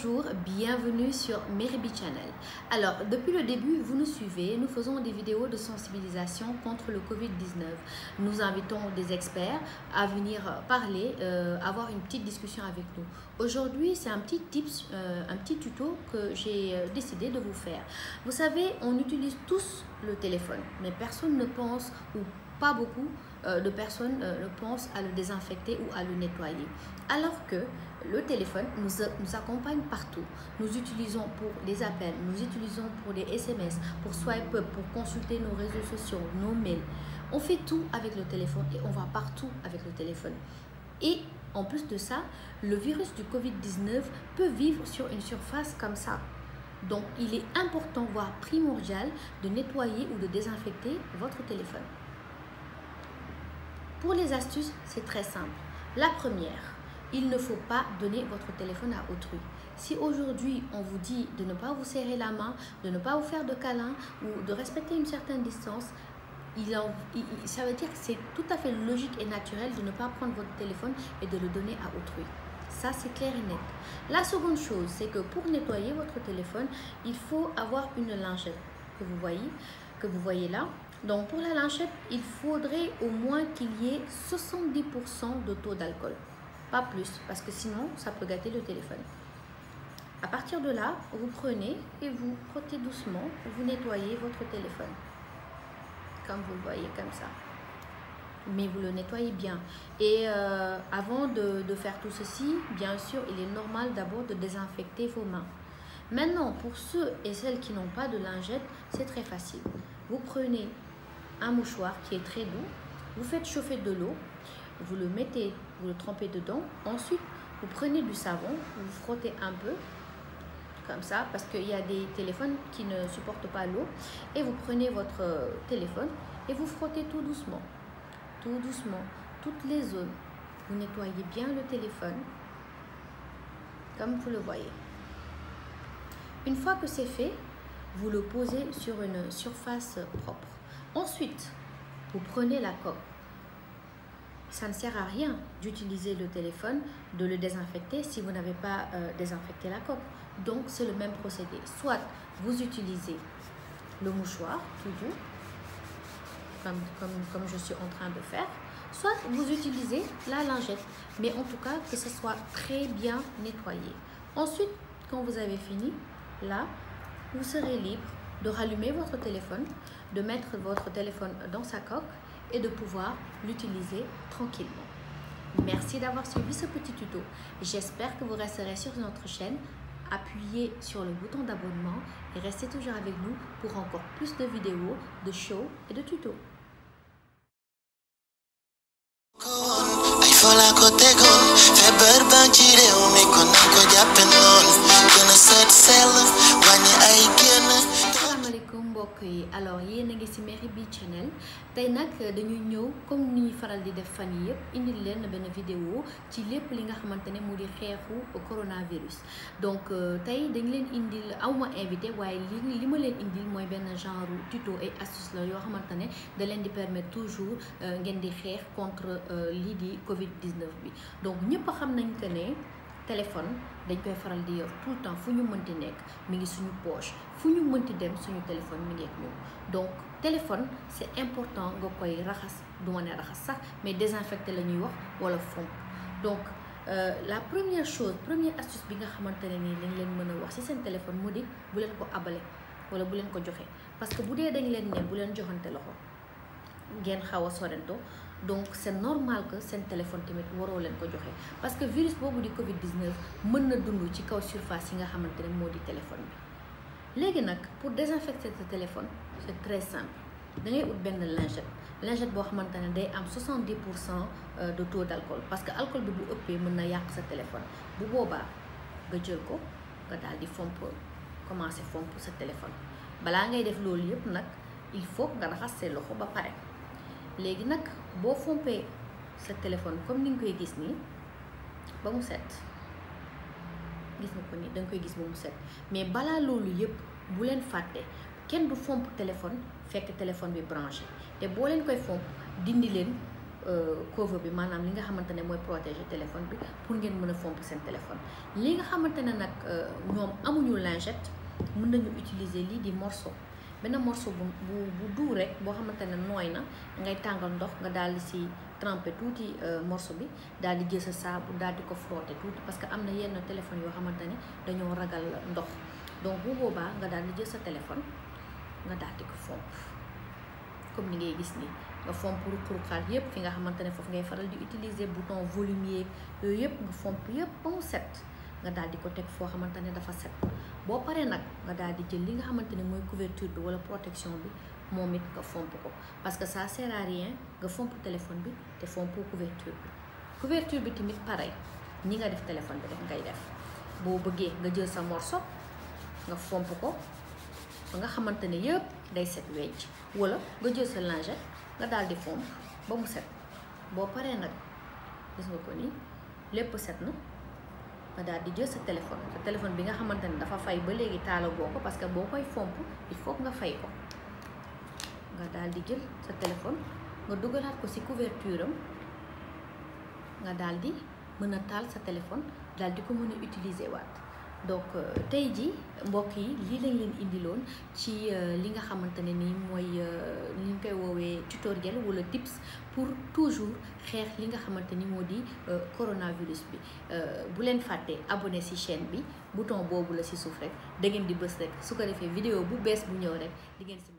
Bonjour, bienvenue sur Merriby Channel. Alors, depuis le début, vous nous suivez, nous faisons des vidéos de sensibilisation contre le Covid-19. Nous invitons des experts à venir parler, avoir une petite discussion avec nous. Aujourd'hui, c'est un petit tips, un petit tuto que j'ai décidé de vous faire. Vous savez, on utilise tous le téléphone, mais personne ne pense, ou pas beaucoup de personnes ne pensent à le désinfecter ou à le nettoyer. Alors que le téléphone nous accompagne partout. Nous utilisons pour les appels, nous utilisons pour les SMS, pour swipe up, pour consulter nos réseaux sociaux, nos mails. On fait tout avec le téléphone et on va partout avec le téléphone. Et en plus de ça, le virus du Covid-19 peut vivre sur une surface comme ça. Donc, il est important, voire primordial, de nettoyer ou de désinfecter votre téléphone. Pour les astuces, c'est très simple. La première, il ne faut pas donner votre téléphone à autrui. Si aujourd'hui, on vous dit de ne pas vous serrer la main, de ne pas vous faire de câlins ou de respecter une certaine distance, ça veut dire que c'est tout à fait logique et naturel de ne pas prendre votre téléphone et de le donner à autrui. Ça, c'est clair et net. La seconde chose, c'est que pour nettoyer votre téléphone, il faut avoir une lingette que vous voyez là. Donc, pour la lingette, il faudrait au moins qu'il y ait 70% de taux d'alcool. Pas plus, parce que sinon, ça peut gâter le téléphone. À partir de là, vous prenez et vous frottez doucement, vous nettoyez votre téléphone. Comme vous le voyez, comme ça. Mais vous le nettoyez bien. Et avant de faire tout ceci, bien sûr, il est normal d'abord de désinfecter vos mains. Maintenant, pour ceux et celles qui n'ont pas de lingette, c'est très facile. Vous prenez un mouchoir qui est très doux, vous faites chauffer de l'eau, vous le mettez, vous le trempez dedans. Ensuite, vous prenez du savon, vous frottez un peu, comme ça, parce qu'il y a des téléphones qui ne supportent pas l'eau. Et vous prenez votre téléphone et vous frottez tout doucement, toutes les zones. Vous nettoyez bien le téléphone, comme vous le voyez. Une fois que c'est fait, vous le posez sur une surface propre. Ensuite, vous prenez la coque. Ça ne sert à rien d'utiliser le téléphone, de le désinfecter si vous n'avez pas désinfecté la coque. Donc, c'est le même procédé. Soit vous utilisez le mouchoir tout doux, comme je suis en train de faire, soit vous utilisez la lingette, mais en tout cas que ce soit très bien nettoyé. Ensuite, quand vous avez fini, là, vous serez libre de rallumer votre téléphone, de mettre votre téléphone dans sa coque et de pouvoir l'utiliser tranquillement. Merci d'avoir suivi ce petit tuto. J'espère que vous resterez sur notre chaîne. Appuyez sur le bouton d'abonnement et restez toujours avec nous pour encore plus de vidéos, de shows et de tutos. Alors yéen a ngi ci Merriby Channel tey nag dañuy ñëw comme ni ñuy faral di def fan yi yëpp indil leen benn vidéo ci lépp li nga xamante ne mu di xeexu coronavirus. Donc tey dañ leen indil awma invité waaye li ma leen indil mooy benn genre tuto et astuce la yoo xamante ne da leen di permettre toujours ngeen di xeex contre lii di Covid-19 bi. Donc ñëpp xam nañ que ne téléphone dañ koy faral di yor tout le temps fu ñu mënti nekk mi ngi suñu poche fu ñu mënti dem suñu téléphone mi ngi ak ñoom. Donc téléphone c'est important nga koy raxas du ma ne raxas sax mais désinfecter la ñuy wax wala fomp. Donc la première astuce bi nga xamante ne nii dañ leen mën a wax ci seen téléphone mu di bu leen ko abale wala bu leen ko joxe parce que bu dee dañ leen ne bu leen joxante loxo ngeen xaw a sorento. Donc c'est normal que seen téléphone tamit waroo leen ko joxe parce que virus boobu di Covid-19 mën na dund ci kaw surface yi nga xamante ne moo di téléphone bi. Léegi nag pour désinfecter sa téléphone c'est très simple da ngay ut benn lingette boo xamante ne day am 70% de taux d'alcool parce que alcool bi bu ëppee mën na yàq sa téléphone. Bu boobaa nga jël ko nga daal di commencer fomp sa téléphone. Balaa ngay def loolu yëpp nag il faut nga raxas say loxo ba pare. Léegi nag boo fompee sa téléphone comme ni nga koy gis nii ba mu set gis nga ko nii da nga koy gis ba mu set mais balaa loolu yëpp bu leen fàtte kenn du fomp téléphone fekk téléphone bi branché te boo leen koy fomp dindi leen cover bi maanaam li nga xamante ne mooy protéger téléphone bi pour ngeen mën a fomp seen téléphone. li nga xamante ne nag ñoom amuñu lingette mën nañu utiliser lii di morceau benn morceau bu duu rek boo xamante ne nooy na ngay tàngal ndox nga daal di si tremper tuuti morceau bi daal di jël sa saabu daal di ko frotter tuuti parce que am na yenn téléphone yoo xamante ne dañoo ragal ndox donc bu boobaa nga daal di jël sa téléphone nga daal di ko fomp comme ni ngay gis nii nga fomp ruq-ruqaat yëpp fi nga xamante ne foofu ngay faral di utiliser bouton volumier yooyu yëpp nga fomp yëpp ba mu set nga daal di ko teg foo xamante ne dafa set boo paree nag nga daal di jël li nga xamante ne mooy couverture bi wala protection bi moom it nga fomp ko parce que ça sert à rien nga fomp téléphone bi te fompoo couverture bi tamit pareil ñi nga def téléphone bi def ngay def boo bëggee nga jël sa morceau nga fomp ko ba nga xamante ne yëpp day set wecc wala nga jël sa lingette nga daal di fomp ba mu set boo paree nag gis nga ko nii lépp set na nga daal di jël sa téléphone bi nga xamante ne dafa fay ba léegi taalagoo ko parce que boo koy fomp il faut nga fay ko nga daal di jël sa téléphone nga dugalaat ko ci couverture am nga daal di mën a taal sa téléphone daal di ko mën a utiliser waat donc tey jii mbokk yi lii lañ leen indiloon ci li nga xamante ne ni mooy li ñu koy woowee tutoriel wala tips pour toujours xeex li nga xamante ni moo di coronavirus bi bu leen fàtte abonné ci chaîne bi bouton boobu la ci suuf rek da ngeen di bës rek su ko defee vidéo bu bees bu ñëw rek di ngeen ci